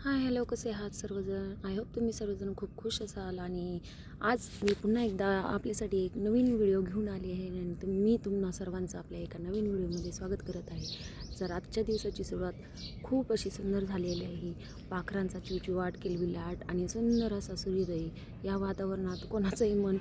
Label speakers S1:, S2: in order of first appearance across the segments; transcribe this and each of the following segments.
S1: Hi hello, कसे आहात सर्वजण? आय होप तुम्ही सर्वजण खूप खुश असाल. आणि आज मी पुन्हा एकदा आपल्यासाठी एक नवीन व्हिडिओ घेऊन आली आहे आणि मी तुम्हा सर्वांचं आपल्या एका नवीन व्हिडिओमध्ये स्वागत करत आहे. जर आजच्या दिवसाची सुरुवात खूप अशी सुंदर झालेली आहे. पाखरांचा चिवचिवाट, किलबिलाट आणि सुंदर असा सूर्योदय या वातावरणात कोणाचंही मन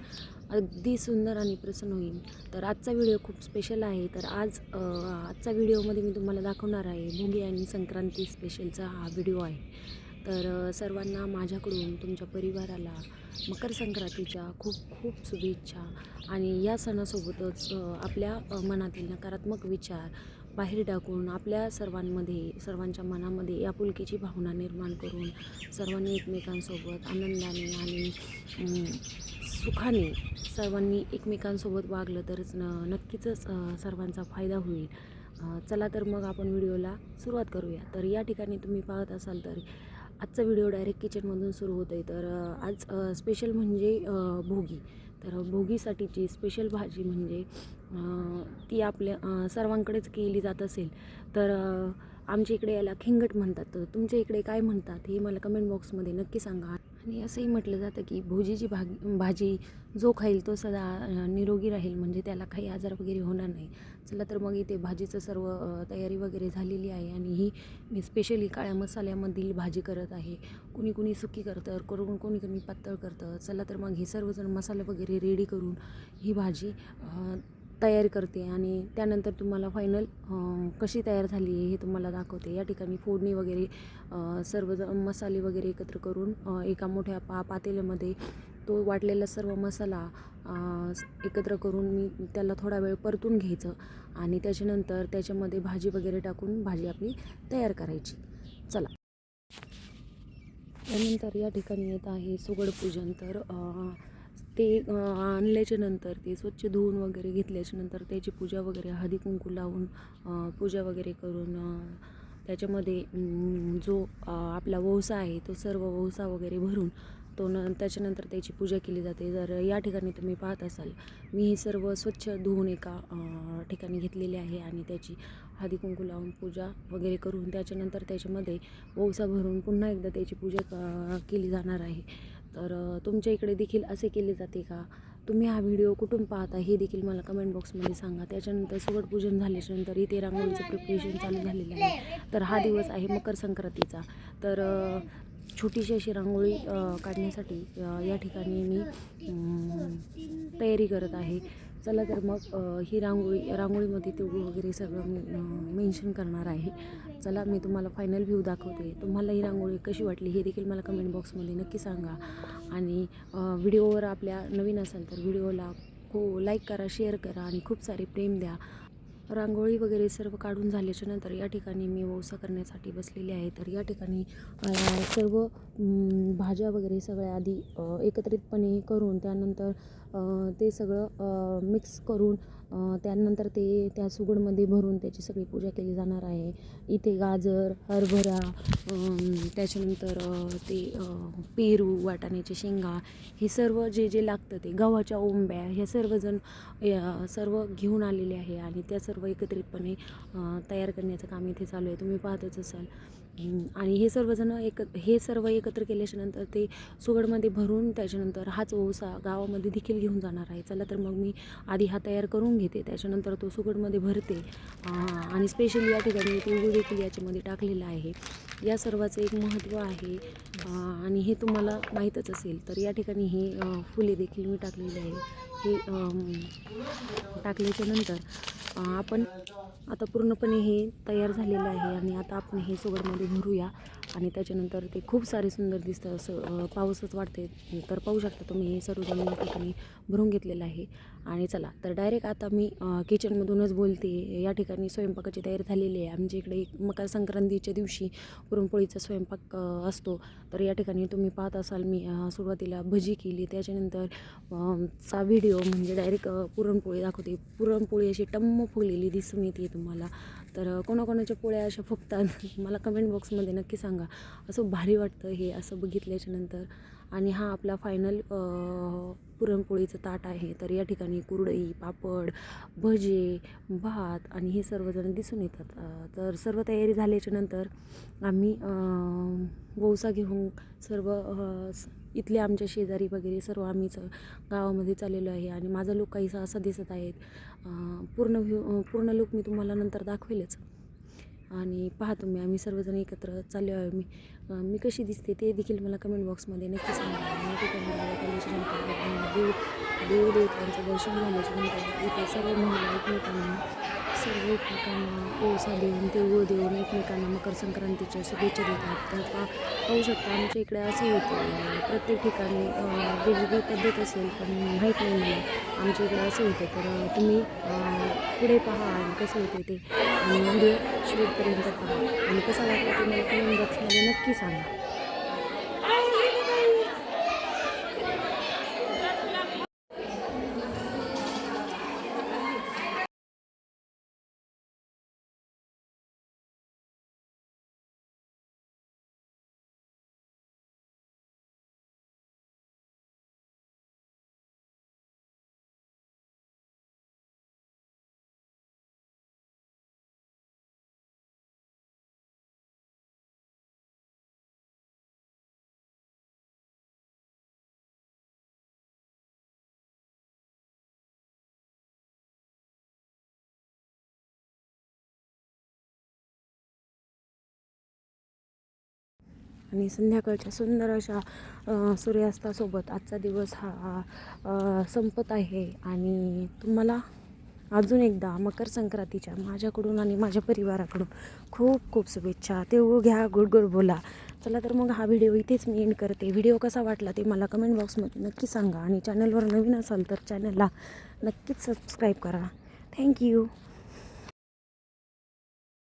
S1: अगदी सुंदर आणि प्रसन्न होईल. तर आजचा व्हिडिओ खूप स्पेशल आहे. तर आजचा व्हिडिओमध्ये मी तुम्हाला दाखवणार आहे भोगी आणि संक्रांती स्पेशलचा हा व्हिडिओ आहे. तर सर्वांना माझ्याकडून तुमच्या परिवाराला मकर संक्रांतीच्या खूप खूप शुभेच्छा. आणि या सणासोबतच आपल्या मनातील नकारात्मक विचार बाहेर टाकून आपल्या सर्वांच्या मनामध्ये आपुलकीची भावना निर्माण करून सर्वांनी एकमेकांसोबत आनंदाने आणि सुखाने सर्वांनी एकमेकांसोबत वागलं तरच नक्कीच सर्वांचा फायदा होईल. चला तर मग आपण व्हिडिओला सुरुवात करूया. तर या ठिकाणी तुम्ही पाहत असाल तर आजचा व्हिडिओ डायरेक्ट किचनमधून सुरू होत आहे. तर आज स्पेशल म्हणजे भोगी. तर भोगीसाठीची स्पेशल भाजी म्हणजे ती आपल्या सर्वांकडेच केली जात असेल तर आमच्या इकडे याला खिंगट म्हणतात. तर तुमच्या इकडे काय म्हणतात हे मला कमेंट बॉक्समध्ये नक्की सांगा. आणि असंही म्हटलं जातं की भोजीची भाजी जो खाईल तो सदा निरोगी राहील, म्हणजे त्याला काही आजार वगैरे होणार नाही. चला तर मग इथे भाजीचं सर्व तयारी वगैरे झालेली आहे. आणि ही मी स्पेशली काळ्या मसाल्यामधील भाजी करत आहे. कुणी कुणी सुकी करतं, कोणी कोणी पातळ करतं. चला तर मग हे सर्वजण मसाले वगैरे रेडी करून ही भाजी तयार करते आणि त्यानंतर तुम्हाला फायनल कशी तयार झाली हे तुम्हाला दाखवते. या ठिकाणी फोडणी वगैरे सर्व मसाले वगैरे एकत्र करून एका मोठ्या पातेल्यामध्ये तो वाटलेला सर्व मसाला एकत्र करून मी त्याला थोडा वेळ परतून घ्यायचं आणि त्याच्यानंतर त्याच्यामध्ये भाजी वगैरे टाकून भाजी आपली तयार करायची. चला, त्यानंतर या ठिकाणी येत आहे सुगड पूजन. तर ते आणल्याच्या नंतर ते स्वच्छ धुवून वगैरे घेतल्याच्या नंतर त्याची पूजा वगैरे हळदी कुंकू लावून पूजा वगैरे करून त्याच्यामध्ये जो आपला वौसा आहे तो सर्व वौसा वगैरे भरून त्याच्यानंतर त्याची पूजा केली जाते. जर या ठिकाणी तुम्ही पाहत असाल मी हे सर्व स्वच्छ धुवून एका ठिकाणी घेतलेले आहे आणि त्याची हळदी कुंकू लावून पूजा वगैरे करून त्याच्यानंतर त्याच्यामध्ये वौसा भरून पुन्हा एकदा त्याची पूजा केली जाणार आहे. तर तुमच्या इकडे देखील असे केले जाते का? तुम्ही हा व्हिडिओ कुठून पाहता हे देखील मला कमेंट बॉक्समध्ये सांगा. त्याच्यानंतर सुगड पूजन झाल्याच्यानंतर इथे रांगोळीचं प्रिपरेशन चालू झालेलं आहे. तर हा दिवस आहे मकर संक्रांतीचा. तर छोटीशी अशी रांगोळी काढण्यासाठी या ठिकाणी मी तयारी करत आहे. चला तर मग ही रांगोळीमध्ये तिळगुळ वगैरे सगळं मी मेन्शन करणार आहे. चला, मी तुम्हाला फायनल व्ह्यू दाखवते. तुम्हाला ही रांगोळी कशी वाटली हे देखील मला कमेंट बॉक्समध्ये नक्की सांगा. आणि व्हिडिओवर आपल्या नवीन असाल तर व्हिडिओला लाईक करा, शेअर करा आणि खूप सारे प्रेम द्या. रांगोळी वगैरे सर्व काढून झाल्याच्यानंतर या ठिकाणी मी वौसा करण्यासाठी बसलेली आहे. तर या ठिकाणी सर्व भाज्या वगैरे सगळ्या आधी एकत्रितपणे करून त्यानंतर ते सगळं मिक्स करून त्यानंतर ते त्या सुगडमध्ये भरून त्याची सगळी पूजा केली जाणार आहे. इथे गाजर, हरभरा, त्याच्यानंतर ते पेरू, वाटाण्याची शेंगा हे सर्व जे जे लागतं ते गव्हाच्या ओंब्या हे सर्वजण सर्व घेऊन आलेले आहे आणि त्या सर्व एकत्रितपणे तयार करण्याचं काम इथे चालू आहे, तुम्ही पाहतच असाल. आणि हे सर्व एकत्र केल्याच्यानंतर ते सुगडमध्ये भरून त्याच्यानंतर हाच वौसा गावामध्ये देखील घेऊन जाणार आहे. चला तर मग मी आधी हा तयार करून घेते, त्याच्यानंतर तो सुगडमध्ये भरते. आणि स्पेशली या ठिकाणी तिळगुळ देखील याच्यामध्ये टाकलेला आहे. या सर्वाचं एक महत्त्व आहे आणि हे तुम्हाला माहीतच असेल. तर या ठिकाणी हे फुले देखील मी टाकलेली आहे. हे टाकल्याच्यानंतर आपण आता पूर्णपणे हे तयार झालेलं आहे आणि आता आपण हे सुगडमध्ये भरूया. आणि त्याच्यानंतर ते खूप सारे सुंदर दिसतं, असं पाऊसच वाटते. तर पाहू शकता तुम्ही हे सर्वजण या ठिकाणी भरून घेतलेलं आहे. आणि चला तर डायरेक्ट आता मी किचनमधूनच बोलते. या ठिकाणी स्वयंपाकाची तयारी झालेली आहे. आमच्या इकडे मकर संक्रांतीच्या दिवशी पुरणपोळीचा स्वयंपाक असतो. तर या ठिकाणी तुम्ही पाहत असाल मी सुरुवातीला भजी केली, त्याच्यानंतर चा व्हिडिओ म्हणजे डायरेक्ट पुरणपोळी दाखवते. पुरणपोळी अशी टम्म फुगलेली दिसून येते तुम्हाला. तर कोणाकोणाच्या पोळ्या अशा फुगतात मला कमेंट बॉक्समध्ये नक्की सांगा. असं भारी वाटतं हे असं बघितल्याच्यानंतर. आणि हा आपला फायनल पुरणपोळीचं ताट आहे. तर या ठिकाणी कुरडई, पापड, भजे, भात आणि हे सर्वजण दिसून येतात. तर सर्व तयारी झाल्याच्यानंतर आम्ही वौसा घेऊन सर्व इथले आमच्या शेजारी वगैरे सर्व आम्हीच गावामध्ये चाललेलो आहे आणि माझा लूक काहीसा असा दिसत आहे. पूर्ण लूक मी तुम्हाला नंतर दाखवेलच. आणि पहा तुम्ही आम्ही सर्वजण एकत्र चाललो आहे. मी कशी दिसते ते देखील मला कमेंट बॉक्समध्ये नक्की सांगा. आणि ठिकाणी गावात आल्याच्यानंतर देवदेवतांचं दर्शन झाल्याच्यानंतर इथे सर्व महिला एकमेकांना ओसा देऊन तिळगुळ देऊन एकमेकांना मकर संक्रांतीच्या शुभेच्छा देतात. तर पाहू शकता आमच्या इकडे असं होतं. प्रत्येक ठिकाणी वेगवेगळी पद्धत असेल पण माहीत नाही मला. आमच्या इकडे असं होतं. तर तुम्ही पुढे पहा आणि कसं होते ते आणि व्हिडिओ शेवटपर्यंत पहा आणि कसा वाटला ते मला कमेंट बॉक्समध्ये नक्की सांगा. आणि संध्याकाळच्या सुंदर अशा सूर्यास्तासोबत आजचा दिवस हा संपत आहे. आणि तुम्हाला अजून एकदा मकर संक्रांतीच्या माझ्याकडून आणि माझ्या परिवाराकडून खूप खूप शुभेच्छा. तिळगुळ घ्या, गोड गोड बोला. चला तर मग हा व्हिडिओ इथेच मी एंड करते. व्हिडिओ कसा वाटला ते मला कमेंट बॉक्समध्ये नक्की सांगा आणि चॅनलवर नवीन असाल तर चॅनलला नक्कीच सबस्क्राईब करा. थँक्यू.